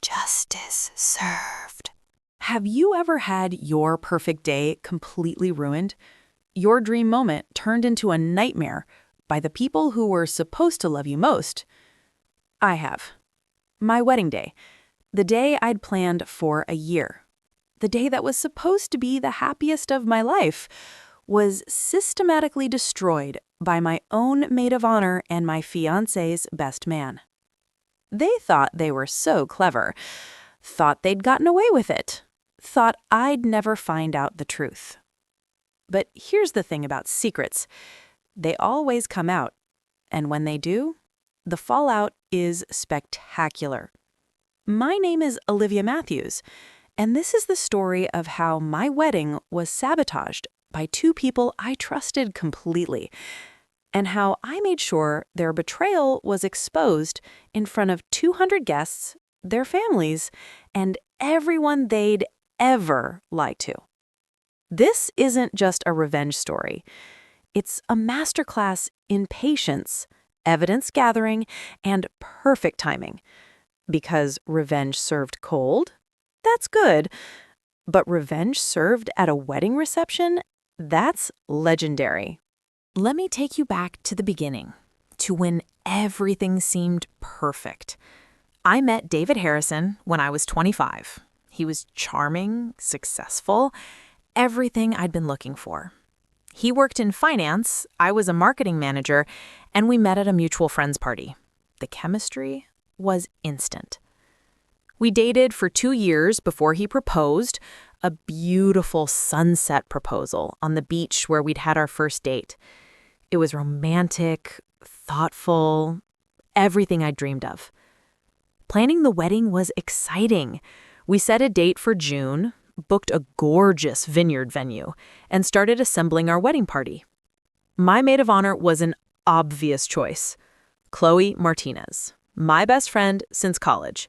Justice served. Have you ever had your perfect day completely ruined? Your dream moment turned into a nightmare by the people who were supposed to love you most? I have. My wedding day. The day I'd planned for a year. The day that was supposed to be the happiest of my life was systematically destroyed by my own maid of honor and my fiancé's best man. They thought they were so clever, thought they'd gotten away with it, thought I'd never find out the truth. But here's the thing about secrets. They always come out, and when they do, the fallout is spectacular. My name is Olivia Matthews, and this is the story of how my wedding was sabotaged by two people I trusted completely, and how I made sure their betrayal was exposed in front of 200 guests, their families, and everyone they'd ever lied to. This isn't just a revenge story. It's a masterclass in patience, evidence gathering, and perfect timing. Because revenge served cold? That's good. But revenge served at a wedding reception? That's legendary. Let me take you back to the beginning, to when everything seemed perfect. I met David Harrison when I was 25. He was charming, successful, everything I'd been looking for. He worked in finance, I was a marketing manager, and we met at a mutual friends party. The chemistry was instant. We dated for 2 years before he proposed, a beautiful sunset proposal on the beach where we'd had our first date. It was romantic, thoughtful, everything I dreamed of. Planning the wedding was exciting. We set a date for June, booked a gorgeous vineyard venue, and started assembling our wedding party. My maid of honor was an obvious choice, Chloe Martinez, my best friend since college.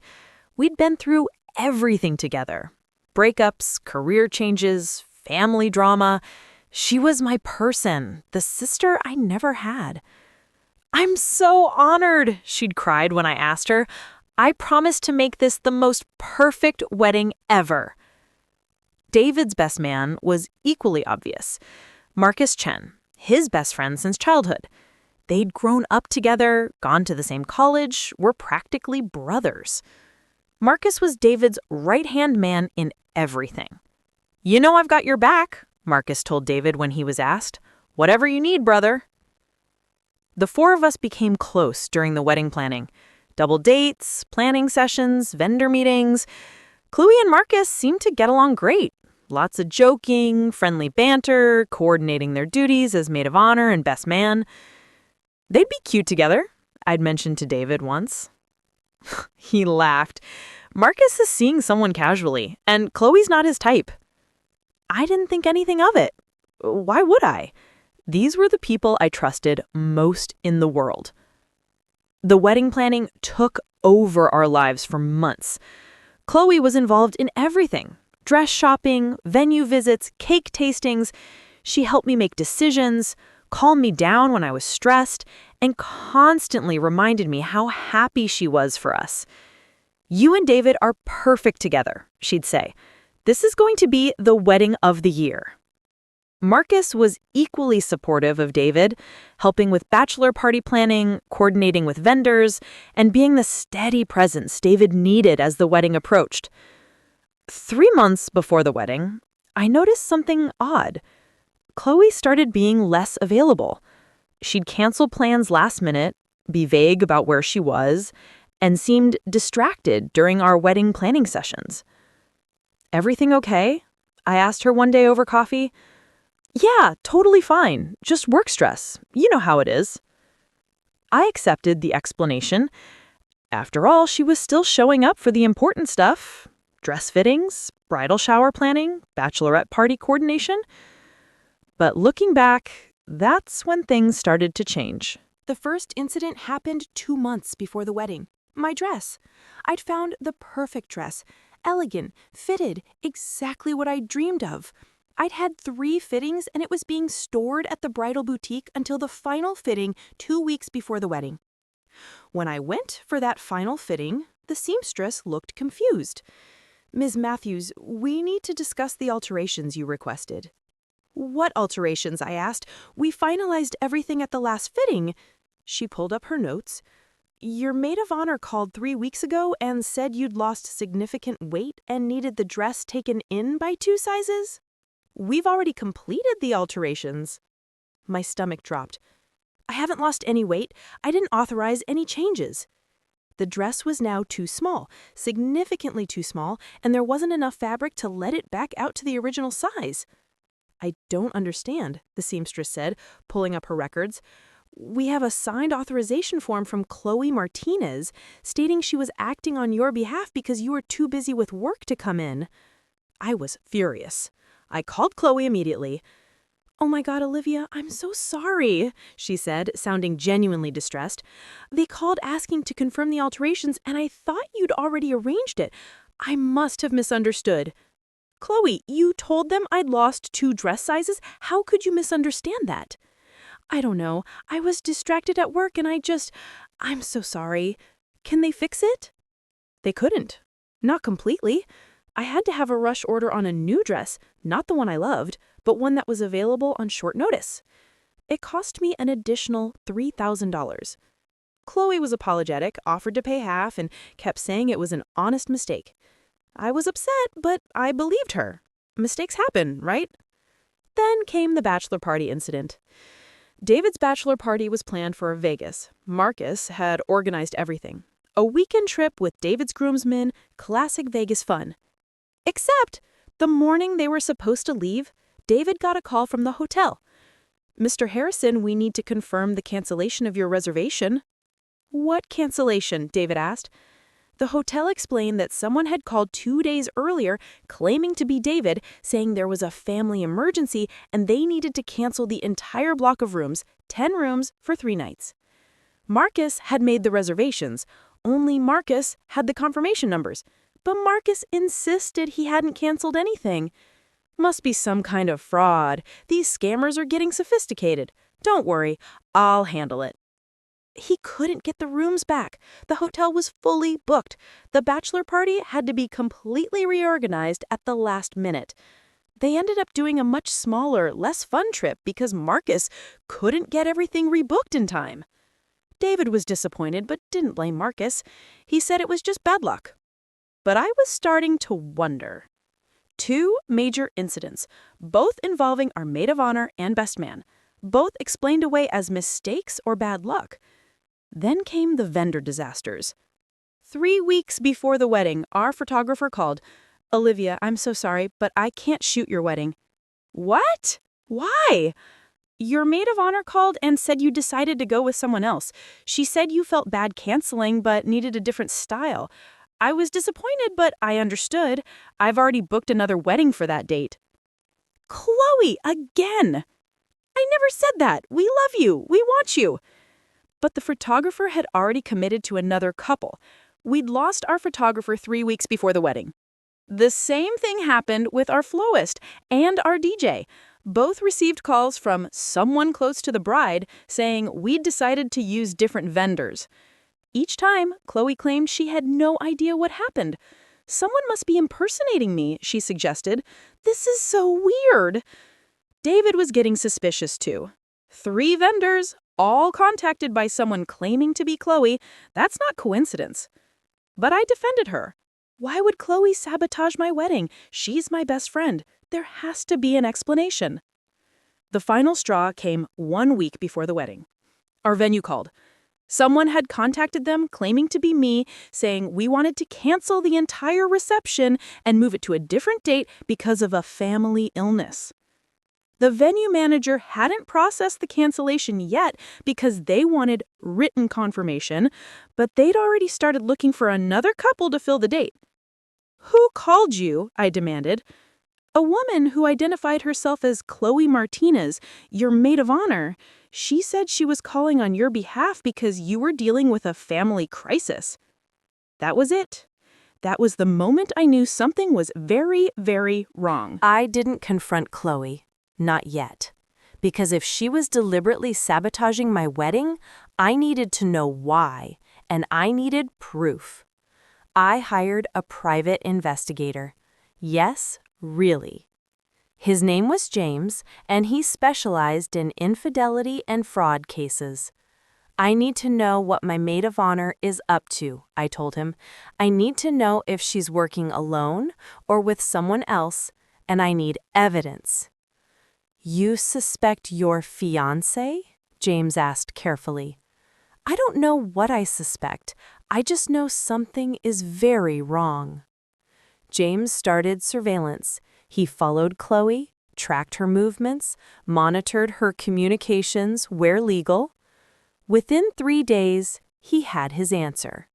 We'd been through everything together. Breakups, career changes, family drama. She was my person, the sister I never had. "I'm so honored," she'd cried when I asked her. "I promise to make this the most perfect wedding ever." David's best man was equally obvious. Marcus Chen, his best friend since childhood. They'd grown up together, gone to the same college, were practically brothers. Marcus was David's right-hand man in everything. "You know I've got your back," Marcus told David when he was asked. "Whatever you need, brother." The four of us became close during the wedding planning. Double dates, planning sessions, vendor meetings. Chloe and Marcus seemed to get along great. Lots of joking, friendly banter, coordinating their duties as maid of honor and best man. "They'd be cute together," I'd mentioned to David once. He laughed. "Marcus is seeing someone casually, and Chloe's not his type." I didn't think anything of it. Why would I? These were the people I trusted most in the world. The wedding planning took over our lives for months. Chloe was involved in everything. Dress shopping, venue visits, cake tastings. She helped me make decisions, calmed me down when I was stressed, and constantly reminded me how happy she was for us. "You and David are perfect together," she'd say. "This is going to be the wedding of the year." Marcus was equally supportive of David, helping with bachelor party planning, coordinating with vendors, and being the steady presence David needed as the wedding approached. 3 months before the wedding, I noticed something odd. Chloe started being less available. She'd cancel plans last minute, be vague about where she was, and seemed distracted during our wedding planning sessions. "Everything okay?" I asked her one day over coffee. "Yeah, totally fine. Just work stress. You know how it is." I accepted the explanation. After all, she was still showing up for the important stuff. Dress fittings, bridal shower planning, bachelorette party coordination. But looking back, that's when things started to change. The first incident happened 2 months before the wedding. My dress. I'd found the perfect dress. Elegant, fitted, exactly what I dreamed of. I'd had 3 fittings and it was being stored at the bridal boutique until the final fitting 2 weeks before the wedding. When I went for that final fitting, The seamstress looked confused. "Ms. Matthews, we need to discuss the alterations you requested." "What alterations?" I asked. "We finalized everything at the last fitting." She pulled up her notes. "Your maid of honor called 3 weeks ago and said you'd lost significant weight and needed the dress taken in by 2 sizes. We've already completed the alterations." My stomach dropped. "I haven't lost any weight. I didn't authorize any changes." The dress was now too small, significantly too small, and there wasn't enough fabric to let it back out to the original size. "I don't understand," the seamstress said, pulling up her records. "We have a signed authorization form from Chloe Martinez stating she was acting on your behalf because you were too busy with work to come in." I was furious. I called Chloe immediately. "Oh my God, Olivia, I'm so sorry," she said, sounding genuinely distressed. "They called asking to confirm the alterations, and I thought you'd already arranged it. I must have misunderstood." "Chloe, you told them I'd lost 2 dress sizes? How could you misunderstand that?" "I don't know. I was distracted at work and I'm so sorry. Can they fix it?" They couldn't. Not completely. I had to have a rush order on a new dress, not the one I loved, but one that was available on short notice. It cost me an additional $3,000. Chloe was apologetic, offered to pay half, and kept saying it was an honest mistake. I was upset, but I believed her. Mistakes happen, right? Then came the bachelor party incident. David's bachelor party was planned for Vegas. Marcus had organized everything. A weekend trip with David's groomsmen, classic Vegas fun. Except, the morning they were supposed to leave, David got a call from the hotel. "Mr. Harrison, we need to confirm the cancellation of your reservation." "What cancellation?" David asked. The hotel explained that someone had called 2 days earlier claiming to be David, saying there was a family emergency and they needed to cancel the entire block of rooms, 10 rooms, for 3 nights. Marcus had made the reservations. Only Marcus had the confirmation numbers. But Marcus insisted he hadn't canceled anything. "Must be some kind of fraud. These scammers are getting sophisticated. Don't worry, I'll handle it." He couldn't get the rooms back. The hotel was fully booked. The bachelor party had to be completely reorganized at the last minute. They ended up doing a much smaller, less fun trip because Marcus couldn't get everything rebooked in time. David was disappointed but didn't blame Marcus. He said it was just bad luck. But I was starting to wonder. 2 major incidents, both involving our maid of honor and best man, both explained away as mistakes or bad luck. Then came the vendor disasters. 3 weeks before the wedding, our photographer called. "Olivia, I'm so sorry, but I can't shoot your wedding." "What? Why?" "Your maid of honor called and said you decided to go with someone else. She said you felt bad canceling but needed a different style. I was disappointed, but I understood. I've already booked another wedding for that date." "Chloe, again!" "I never said that. We love you. We want you." But the photographer had already committed to another couple. We'd lost our photographer 3 weeks before the wedding. The same thing happened with our florist and our DJ. Both received calls from someone close to the bride saying we'd decided to use different vendors. Each time, Chloe claimed she had no idea what happened. "Someone must be impersonating me," she suggested. "This is so weird." David was getting suspicious too. 3 vendors, all contacted by someone claiming to be Chloe. That's not coincidence. But I defended her. Why would Chloe sabotage my wedding? She's my best friend. There has to be an explanation. The final straw came 1 week before the wedding. Our venue called. Someone had contacted them claiming to be me, saying we wanted to cancel the entire reception and move it to a different date because of a family illness. The venue manager hadn't processed the cancellation yet because they wanted written confirmation, but they'd already started looking for another couple to fill the date. "Who called you?" I demanded. "A woman who identified herself as Chloe Martinez, your maid of honor. She said she was calling on your behalf because you were dealing with a family crisis." That was it. That was the moment I knew something was very, very wrong. I didn't confront Chloe. Not yet. Because if she was deliberately sabotaging my wedding, I needed to know why, and I needed proof. I hired a private investigator. Yes, really. His name was James, and he specialized in infidelity and fraud cases. I need to know what my maid of honor is up to, I told him. I need to know if she's working alone or with someone else, and I need evidence. You suspect your fiancé? James asked carefully. I don't know what I suspect. I just know something is very wrong. James started surveillance. He followed Chloe, tracked her movements, monitored her communications where legal. Within 3 days, he had his answer.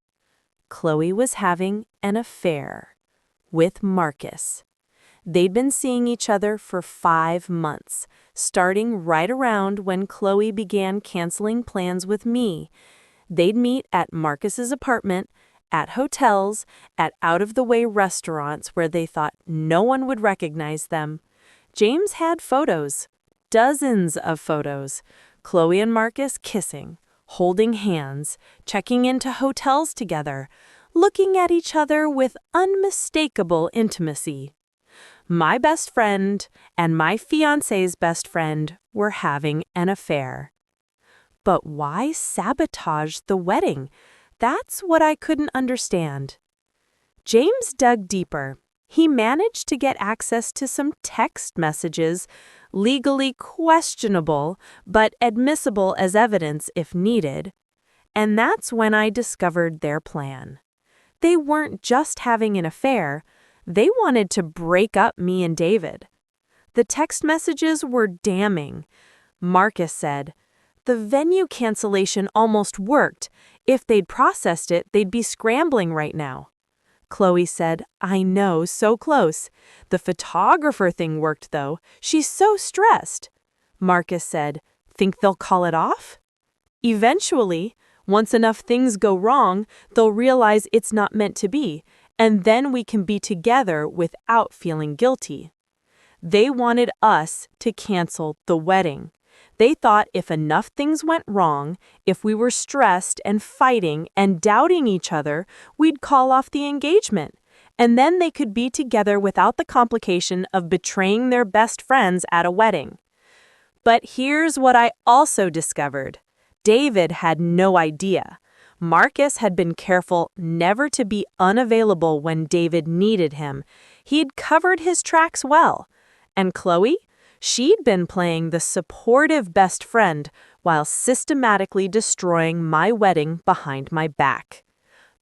Chloe was having an affair with Marcus. They'd been seeing each other for 5 months, starting right around when Chloe began canceling plans with me. They'd meet at Marcus's apartment, at hotels, at out-of-the-way restaurants where they thought no one would recognize them. James had photos, dozens of photos. Chloe and Marcus kissing, holding hands, checking into hotels together, looking at each other with unmistakable intimacy. My best friend and my fiancé's best friend were having an affair. But why sabotage the wedding? That's what I couldn't understand. James dug deeper. He managed to get access to some text messages, legally questionable, but admissible as evidence if needed. And that's when I discovered their plan. They weren't just having an affair, they wanted to break up me and David. The text messages were damning. Marcus said, "The venue cancellation almost worked. If they'd processed it, they'd be scrambling right now." Chloe said, "I know, so close. The photographer thing worked, though. She's so stressed." Marcus said, "Think they'll call it off?" Eventually, once enough things go wrong, they'll realize it's not meant to be, and then we can be together without feeling guilty. They wanted us to cancel the wedding. They thought if enough things went wrong, if we were stressed and fighting and doubting each other, we'd call off the engagement, and then they could be together without the complication of betraying their best friends at a wedding. But here's what I also discovered. David had no idea. Marcus had been careful never to be unavailable when David needed him. He'd covered his tracks well. And Chloe? She'd been playing the supportive best friend while systematically destroying my wedding behind my back.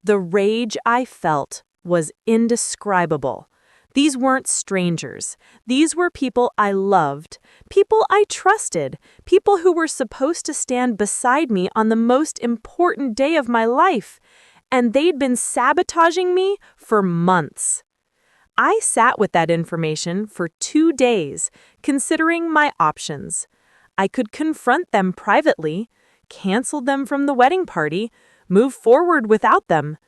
The rage I felt was indescribable. These weren't strangers. These were people I loved, people I trusted, people who were supposed to stand beside me on the most important day of my life. And they'd been sabotaging me for months. I sat with that information for 2 days, considering my options. I could confront them privately, cancel them from the wedding party, move forward without them.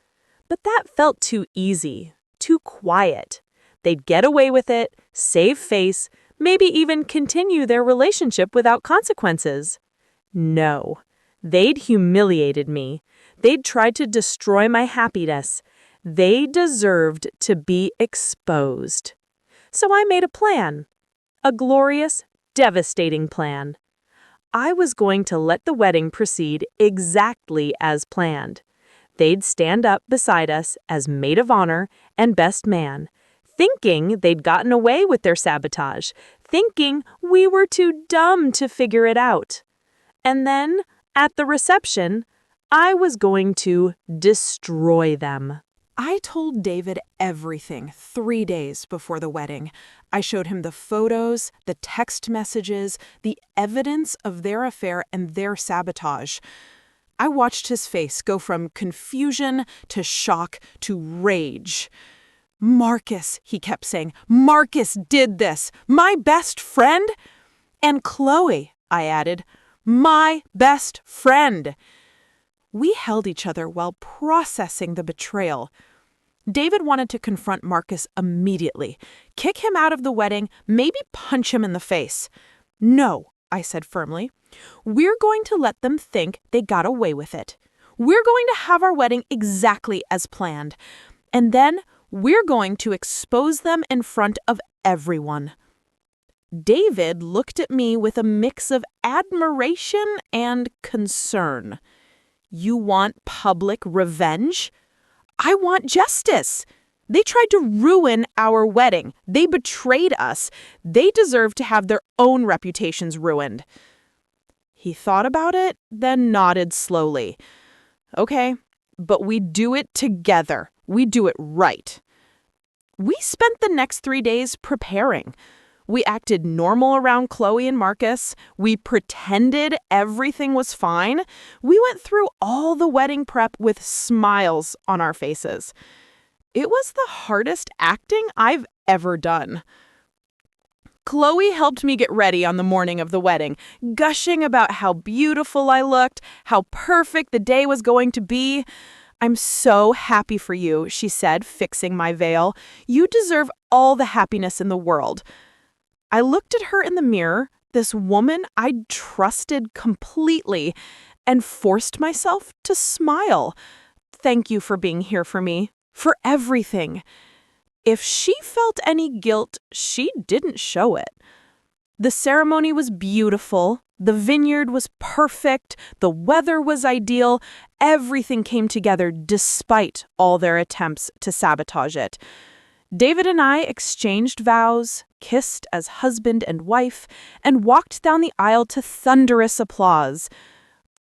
But that felt too easy, too quiet. They'd get away with it, save face, maybe even continue their relationship without consequences. No, they'd humiliated me. They'd tried to destroy my happiness. They deserved to be exposed. So I made a plan. A glorious, devastating plan. I was going to let the wedding proceed exactly as planned. They'd stand up beside us as maid of honor and best man, thinking they'd gotten away with their sabotage, thinking we were too dumb to figure it out. And then, at the reception, I was going to destroy them. I told David everything 3 days before the wedding. I showed him the photos, the text messages, the evidence of their affair and their sabotage. I watched his face go from confusion to shock to rage. "Marcus," he kept saying, "Marcus did this. My best friend?" "And Chloe," I added, "my best friend." We held each other while processing the betrayal. David wanted to confront Marcus immediately, kick him out of the wedding, maybe punch him in the face. "No," I said firmly. "We're going to let them think they got away with it. We're going to have our wedding exactly as planned. And then we're going to expose them in front of everyone." David looked at me with a mix of admiration and concern. "You want public revenge?" "I want justice. They tried to ruin our wedding. They betrayed us. They deserve to have their own reputations ruined." He thought about it, then nodded slowly. "Okay, but we do it together. We do it right." We spent the next 3 days preparing. We acted normal around Chloe and Marcus. We pretended everything was fine. We went through all the wedding prep with smiles on our faces. It was the hardest acting I've ever done. Chloe helped me get ready on the morning of the wedding, gushing about how beautiful I looked, how perfect the day was going to be. "I'm so happy for you," she said, fixing my veil. "You deserve all the happiness in the world." I looked at her in the mirror, this woman I'd trusted completely, and forced myself to smile. "Thank you for being here for me, for everything." If she felt any guilt, she didn't show it. The ceremony was beautiful. The vineyard was perfect. The weather was ideal. Everything came together despite all their attempts to sabotage it. David and I exchanged vows, kissed as husband and wife, and walked down the aisle to thunderous applause.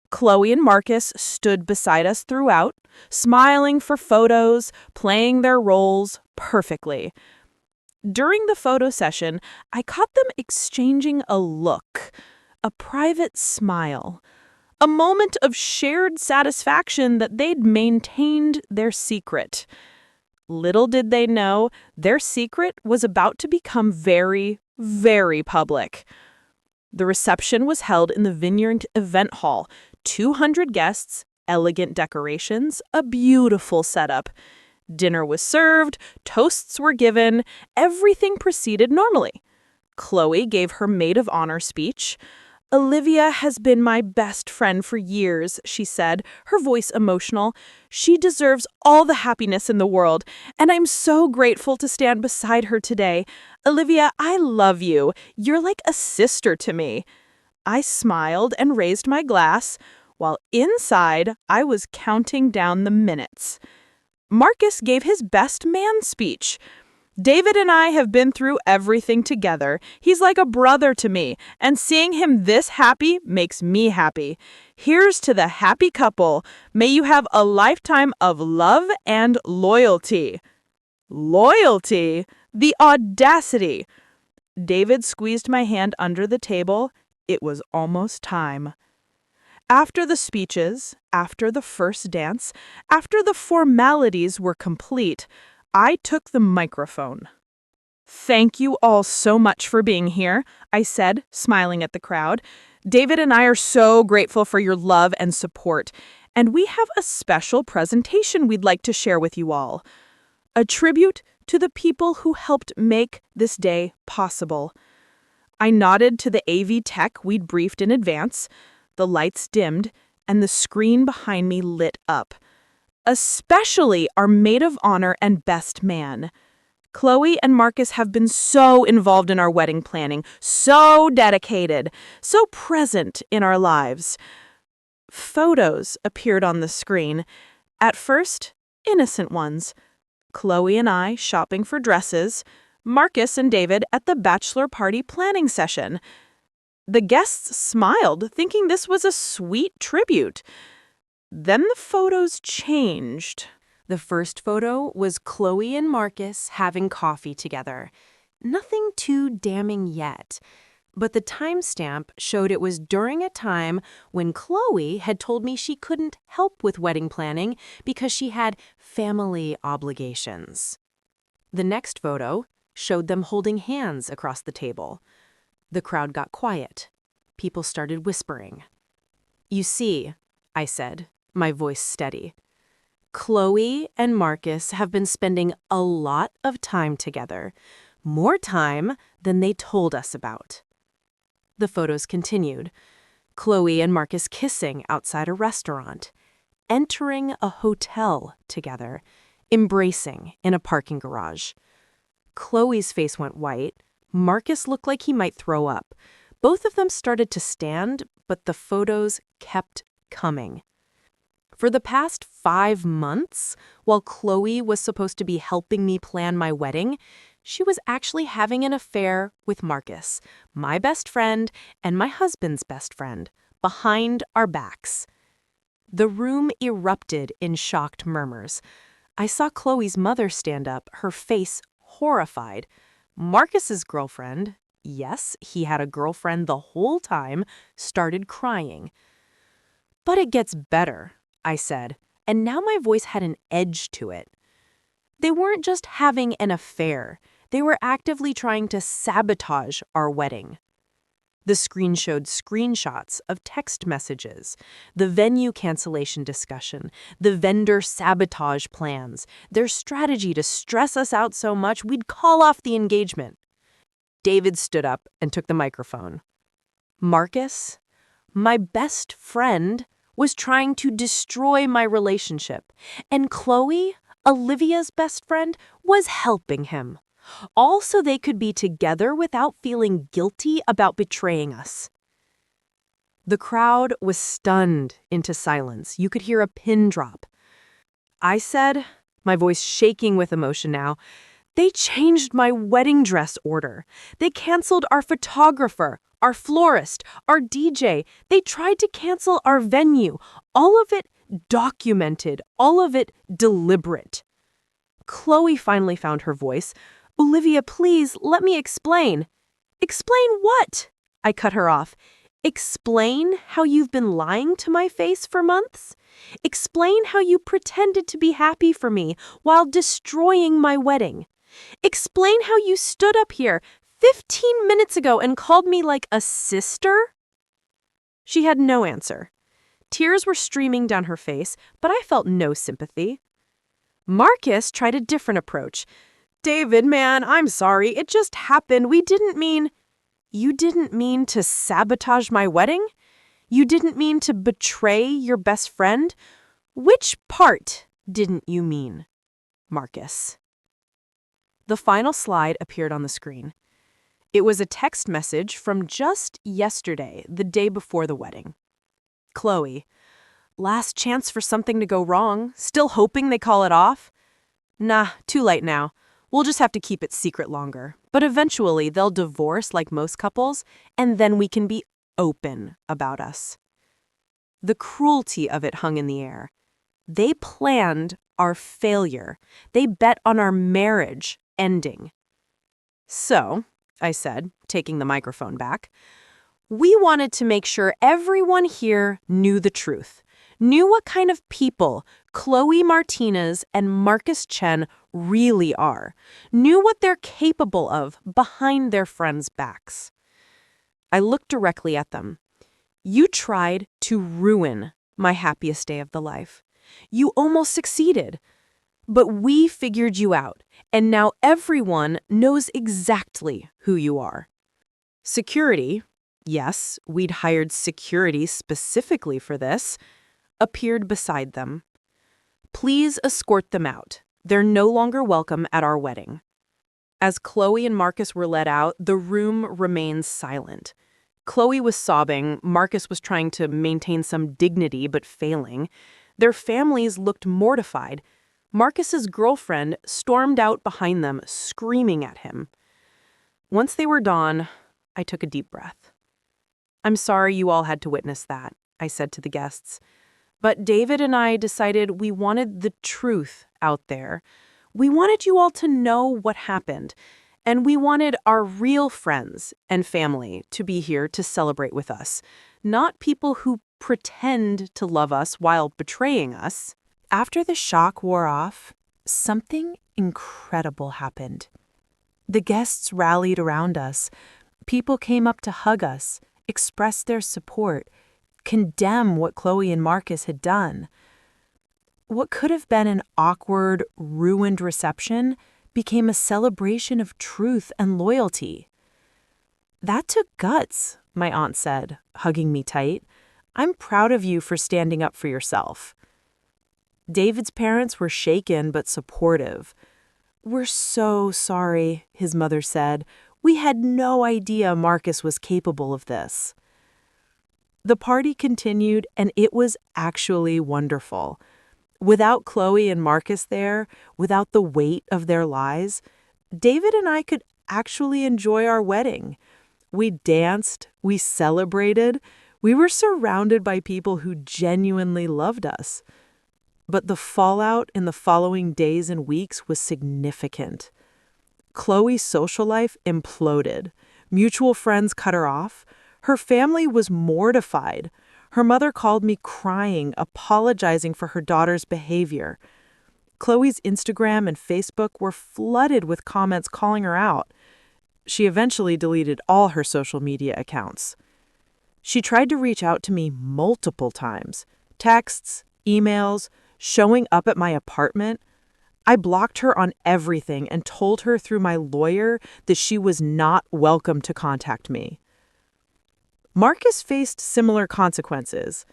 Chloe and Marcus stood beside us throughout, smiling for photos, playing their roles perfectly. During the photo session, I caught them exchanging a look, a private smile, a moment of shared satisfaction that they'd maintained their secret. Little did they know, their secret was about to become very, very public. The reception was held in the Vineyard Event Hall. 200 guests, elegant decorations, a beautiful setup. Dinner was served, toasts were given, everything proceeded normally. Chloe gave her maid of honor speech. "Olivia has been my best friend for years," she said, her voice emotional. "She deserves all the happiness in the world, and I'm so grateful to stand beside her today. Olivia, I love you. You're like a sister to me." I smiled and raised my glass, while inside I was counting down the minutes. Marcus gave his best man speech. "David and I have been through everything together. He's like a brother to me, and seeing him this happy makes me happy. Here's to the happy couple. May you have a lifetime of love and loyalty." Loyalty? The audacity! David squeezed my hand under the table. It was almost time. After the speeches, after the first dance, after the formalities were complete, I took the microphone. "Thank you all so much for being here," I said, smiling at the crowd. "David and I are so grateful for your love and support, and we have a special presentation we'd like to share with you all. A tribute to the people who helped make this day possible." I nodded to the AV tech we'd briefed in advance. The lights dimmed, and the screen behind me lit up. Especially our maid of honor and best man. Chloe and Marcus have been so involved in our wedding planning, so dedicated, so present in our lives. Photos appeared on the screen. At first, innocent ones. Chloe and I shopping for dresses, Marcus and David at the bachelor party planning session. The guests smiled, thinking this was a sweet tribute. Then the photos changed. The first photo was Chloe and Marcus having coffee together. Nothing too damning yet. But the timestamp showed it was during a time when Chloe had told me she couldn't help with wedding planning because she had family obligations. The next photo showed them holding hands across the table. The crowd got quiet. People started whispering. "You see," I said, my voice steady, "Chloe and Marcus have been spending a lot of time together, more time than they told us about." The photos continued. Chloe and Marcus kissing outside a restaurant, entering a hotel together, embracing in a parking garage. Chloe's face went white. Marcus looked like he might throw up. Both of them started to stand, but the photos kept coming. For the past 5 months, while Chloe was supposed to be helping me plan my wedding, she was actually having an affair with Marcus, my best friend and my husband's best friend, behind our backs. The room erupted in shocked murmurs. I saw Chloe's mother stand up, her face horrified. Marcus's girlfriend, yes, he had a girlfriend the whole time, started crying. "But it gets better," I said, and now my voice had an edge to it. They weren't just having an affair. They were actively trying to sabotage our wedding. The screen showed screenshots of text messages, the venue cancellation discussion, the vendor sabotage plans, their strategy to stress us out so much we'd call off the engagement. David stood up and took the microphone. Marcus, my best friend, was trying to destroy my relationship, and Chloe, Olivia's best friend, was helping him. All so they could be together without feeling guilty about betraying us. The crowd was stunned into silence. You could hear a pin drop. I said, my voice shaking with emotion now, "They changed my wedding dress order. They canceled our photographer, our florist, our DJ. They tried to cancel our venue. All of it documented, all of it deliberate." Chloe finally found her voice. "Olivia, please, let me explain." "Explain what?" I cut her off. "Explain how you've been lying to my face for months? Explain how you pretended to be happy for me while destroying my wedding? Explain how you stood up here 15 minutes ago and called me like a sister?" She had no answer. Tears were streaming down her face, but I felt no sympathy. Marcus tried a different approach. "David, man, I'm sorry. It just happened. We didn't mean—" "You didn't mean to sabotage my wedding? You didn't mean to betray your best friend? Which part didn't you mean, Marcus?" The final slide appeared on the screen. It was a text message from just yesterday, the day before the wedding. Chloe, "Last chance for something to go wrong. Still hoping they call it off? Nah, too late now. We'll just have to keep it secret longer. But eventually they'll divorce like most couples, and then we can be open about us." The cruelty of it hung in the air. They planned our failure. They bet on our marriage ending. "So," I said, taking the microphone back, "we wanted to make sure everyone here knew the truth, knew what kind of people Chloe Martinez and Marcus Chen really are, knew what they're capable of behind their friends' backs." I looked directly at them. "You tried to ruin my happiest day of the life. You almost succeeded. But we figured you out, and now everyone knows exactly who you are." Security, yes, we'd hired security specifically for this, appeared beside them. "Please escort them out. They're no longer welcome at our wedding." As Chloe and Marcus were let out, the room remained silent. Chloe was sobbing. Marcus was trying to maintain some dignity, but failing. Their families looked mortified. Marcus's girlfriend stormed out behind them, screaming at him. Once they were gone, I took a deep breath. "I'm sorry you all had to witness that," I said to the guests. "But David and I decided we wanted the truth out there. We wanted you all to know what happened, and we wanted our real friends and family to be here to celebrate with us, not people who pretend to love us while betraying us." After the shock wore off, something incredible happened. The guests rallied around us. People came up to hug us, express their support, condemn what Chloe and Marcus had done. What could have been an awkward, ruined reception became a celebration of truth and loyalty. "That took guts," my aunt said, hugging me tight. "I'm proud of you for standing up for yourself." David's parents were shaken but supportive. "We're so sorry," his mother said. "We had no idea Marcus was capable of this." The party continued, and it was actually wonderful. Without Chloe and Marcus there, without the weight of their lies, David and I could actually enjoy our wedding. We danced, we celebrated, we were surrounded by people who genuinely loved us. But the fallout in the following days and weeks was significant. Chloe's social life imploded. Mutual friends cut her off. Her family was mortified. Her mother called me crying, apologizing for her daughter's behavior. Chloe's Instagram and Facebook were flooded with comments calling her out. She eventually deleted all her social media accounts. She tried to reach out to me multiple times. Texts, emails, showing up at my apartment. I blocked her on everything and told her through my lawyer that she was not welcome to contact me. Marcus faced similar consequences.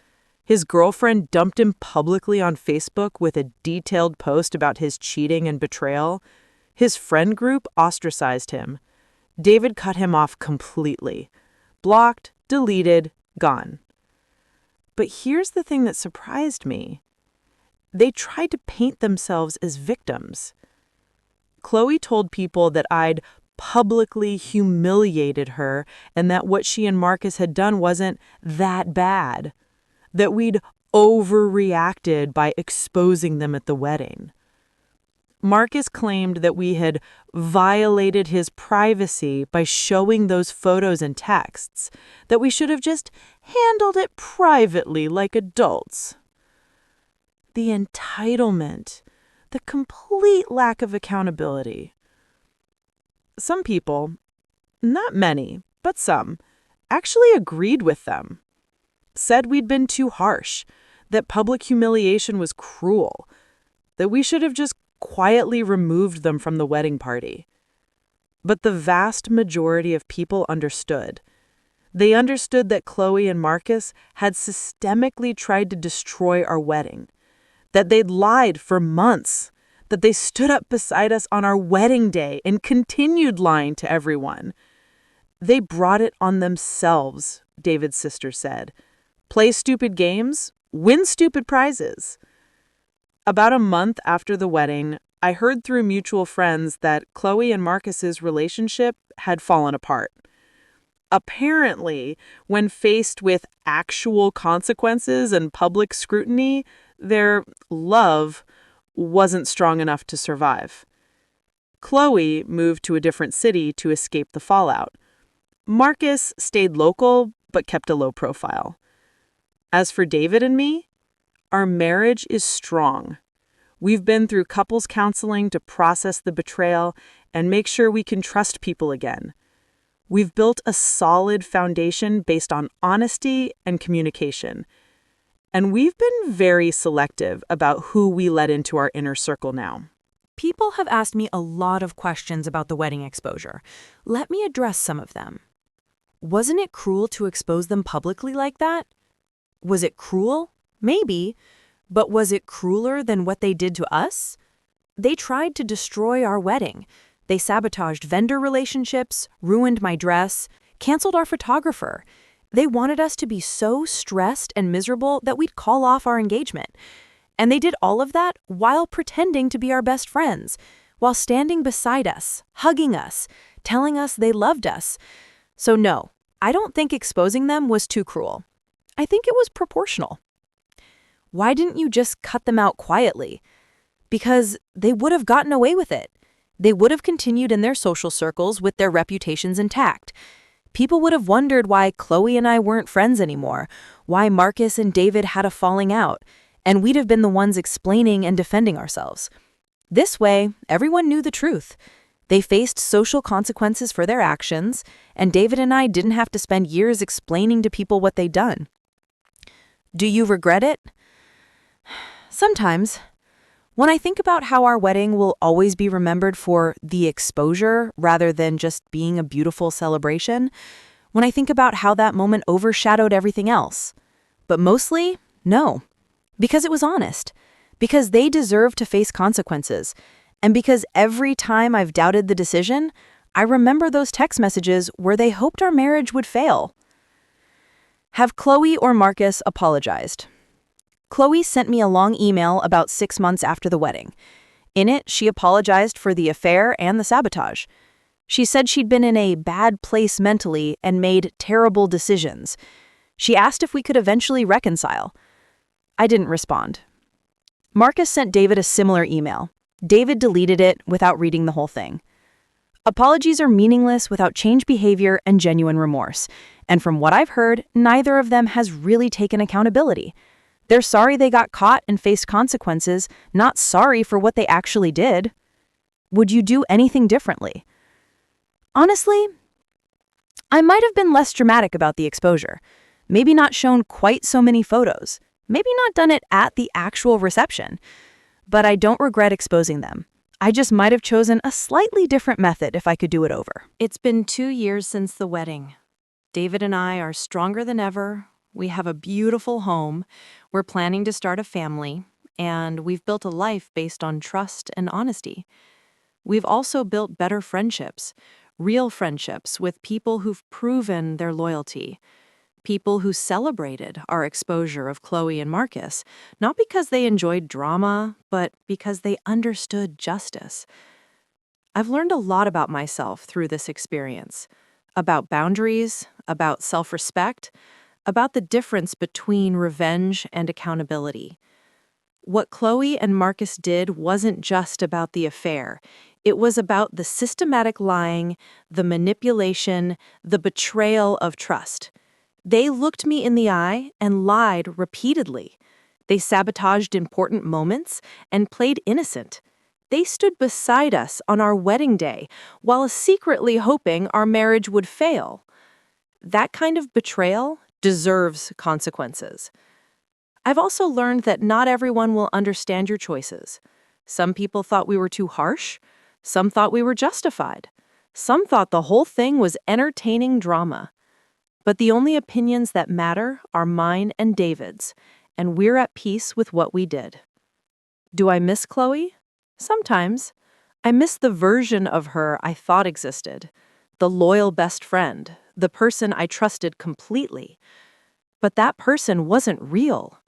His girlfriend dumped him publicly on Facebook with a detailed post about his cheating and betrayal. His friend group ostracized him. David cut him off completely. Blocked, deleted, gone. But here's the thing that surprised me. They tried to paint themselves as victims. Chloe told people that I'd publicly humiliated her and that what she and Marcus had done wasn't that bad, that we'd overreacted by exposing them at the wedding. Marcus claimed that we had violated his privacy by showing those photos and texts, that we should have just handled it privately like adults. The entitlement, the complete lack of accountability. Some people, not many, but some, actually agreed with them. Said we'd been too harsh, that public humiliation was cruel, that we should have just quietly removed them from the wedding party. But the vast majority of people understood. They understood that Chloe and Marcus had systemically tried to destroy our wedding, that they'd lied for months, that they stood up beside us on our wedding day and continued lying to everyone. They brought it on themselves, David's sister said. Play stupid games, win stupid prizes. About a month after the wedding, I heard through mutual friends that Chloe and Marcus's relationship had fallen apart. Apparently, when faced with actual consequences and public scrutiny, their love wasn't strong enough to survive. Chloe moved to a different city to escape the fallout. Marcus stayed local but kept a low profile. As for David and me, our marriage is strong. We've been through couples counseling to process the betrayal and make sure we can trust people again. We've built a solid foundation based on honesty and communication. And we've been very selective about who we let into our inner circle now. People have asked me a lot of questions about the wedding exposure. Let me address some of them. Wasn't it cruel to expose them publicly like that? Was it cruel? Maybe. But was it crueler than what they did to us? They tried to destroy our wedding. They sabotaged vendor relationships, ruined my dress, canceled our photographer. They wanted us to be so stressed and miserable that we'd call off our engagement. And they did all of that while pretending to be our best friends, while standing beside us, hugging us, telling us they loved us. So no, I don't think exposing them was too cruel. I think it was proportional. Why didn't you just cut them out quietly? Because they would have gotten away with it. They would have continued in their social circles with their reputations intact. People would have wondered why Chloe and I weren't friends anymore, why Marcus and David had a falling out, and we'd have been the ones explaining and defending ourselves. This way, everyone knew the truth. They faced social consequences for their actions, and David and I didn't have to spend years explaining to people what they'd done. Do you regret it? Sometimes. When I think about how our wedding will always be remembered for the exposure rather than just being a beautiful celebration, when I think about how that moment overshadowed everything else. But mostly, no. Because it was honest. because they deserve to face consequences. And because every time I've doubted the decision, I remember those text messages where they hoped our marriage would fail. Have Chloe or Marcus apologized? Chloe sent me a long email about 6 months after the wedding. In it, she apologized for the affair and the sabotage. She said she'd been in a bad place mentally and made terrible decisions. She asked if we could eventually reconcile. I didn't respond. Marcus sent David a similar email. David deleted it without reading the whole thing. Apologies are meaningless without changed behavior and genuine remorse. And from what I've heard, neither of them has really taken accountability. They're sorry they got caught and faced consequences, not sorry for what they actually did. Would you do anything differently? Honestly, I might have been less dramatic about the exposure. Maybe not shown quite so many photos. Maybe not done it at the actual reception. But I don't regret exposing them. I just might have chosen a slightly different method if I could do it over. It's been 2 years since the wedding. David and I are stronger than ever. We have a beautiful home. We're planning to start a family. And we've built a life based on trust and honesty. We've also built better friendships, real friendships with people who've proven their loyalty. People who celebrated our exposure of Chloe and Marcus, not because they enjoyed drama, but because they understood justice. I've learned a lot about myself through this experience, about boundaries, about self-respect, about the difference between revenge and accountability. What Chloe and Marcus did wasn't just about the affair. It was about the systematic lying, the manipulation, the betrayal of trust. They looked me in the eye and lied repeatedly. They sabotaged important moments and played innocent. They stood beside us on our wedding day while secretly hoping our marriage would fail. That kind of betrayal deserves consequences. I've also learned that not everyone will understand your choices. Some people thought we were too harsh. Some thought we were justified. Some thought the whole thing was entertaining drama. But the only opinions that matter are mine and David's, and we're at peace with what we did. Do I miss Chloe? Sometimes. I miss the version of her I thought existed, the loyal best friend, the person I trusted completely. But that person wasn't real.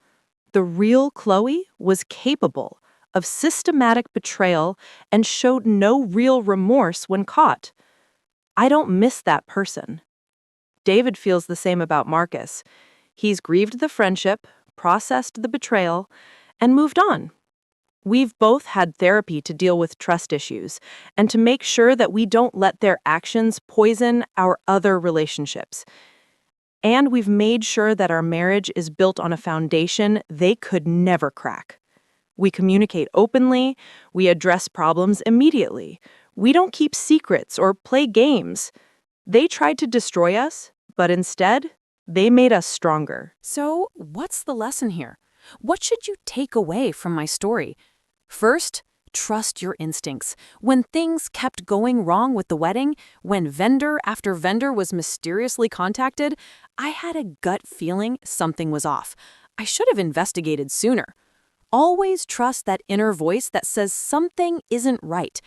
The real Chloe was capable of systematic betrayal and showed no real remorse when caught. I don't miss that person. David feels the same about Marcus. He's grieved the friendship, processed the betrayal, and moved on. We've both had therapy to deal with trust issues and to make sure that we don't let their actions poison our other relationships. And we've made sure that our marriage is built on a foundation they could never crack. We communicate openly, we address problems immediately. We don't keep secrets or play games. They tried to destroy us, but instead, they made us stronger. So, what's the lesson here? What should you take away from my story? First, trust your instincts. When things kept going wrong with the wedding, when vendor after vendor was mysteriously contacted, I had a gut feeling something was off. I should have investigated sooner. Always trust that inner voice that says something isn't right.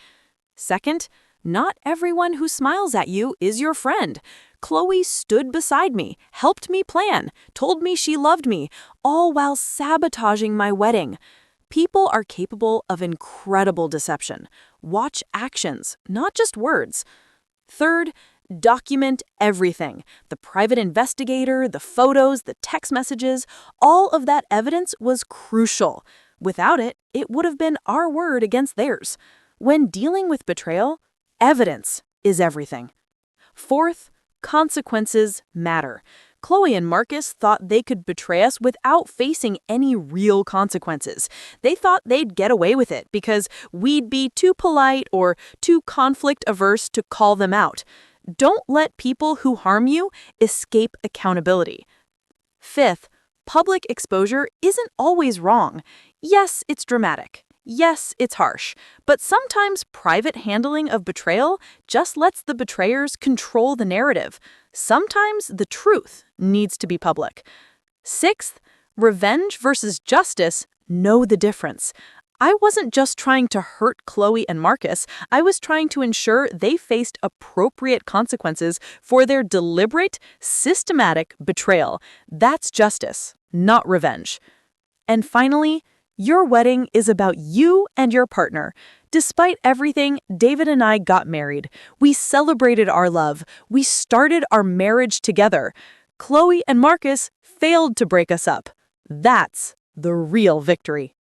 Second, not everyone who smiles at you is your friend. Chloe stood beside me, helped me plan, told me she loved me, all while sabotaging my wedding. People are capable of incredible deception. Watch actions, not just words. Third, document everything. The private investigator, the photos, the text messages, all of that evidence was crucial. Without it, it would have been our word against theirs. When dealing with betrayal, evidence is everything. Fourth, consequences matter. Chloe and Marcus thought they could betray us without facing any real consequences. They thought they'd get away with it because we'd be too polite or too conflict-averse to call them out. Don't let people who harm you escape accountability. Fifth, public exposure isn't always wrong. Yes, it's dramatic. Yes, it's harsh, but sometimes private handling of betrayal just lets the betrayers control the narrative. Sometimes the truth needs to be public. Sixth, revenge versus justice know the difference. I wasn't just trying to hurt Chloe and Marcus. I was trying to ensure they faced appropriate consequences for their deliberate, systematic betrayal. That's justice, not revenge. And finally, your wedding is about you and your partner. Despite everything, David and I got married. We celebrated our love. We started our marriage together. Chloe and Marcus failed to break us up. That's the real victory.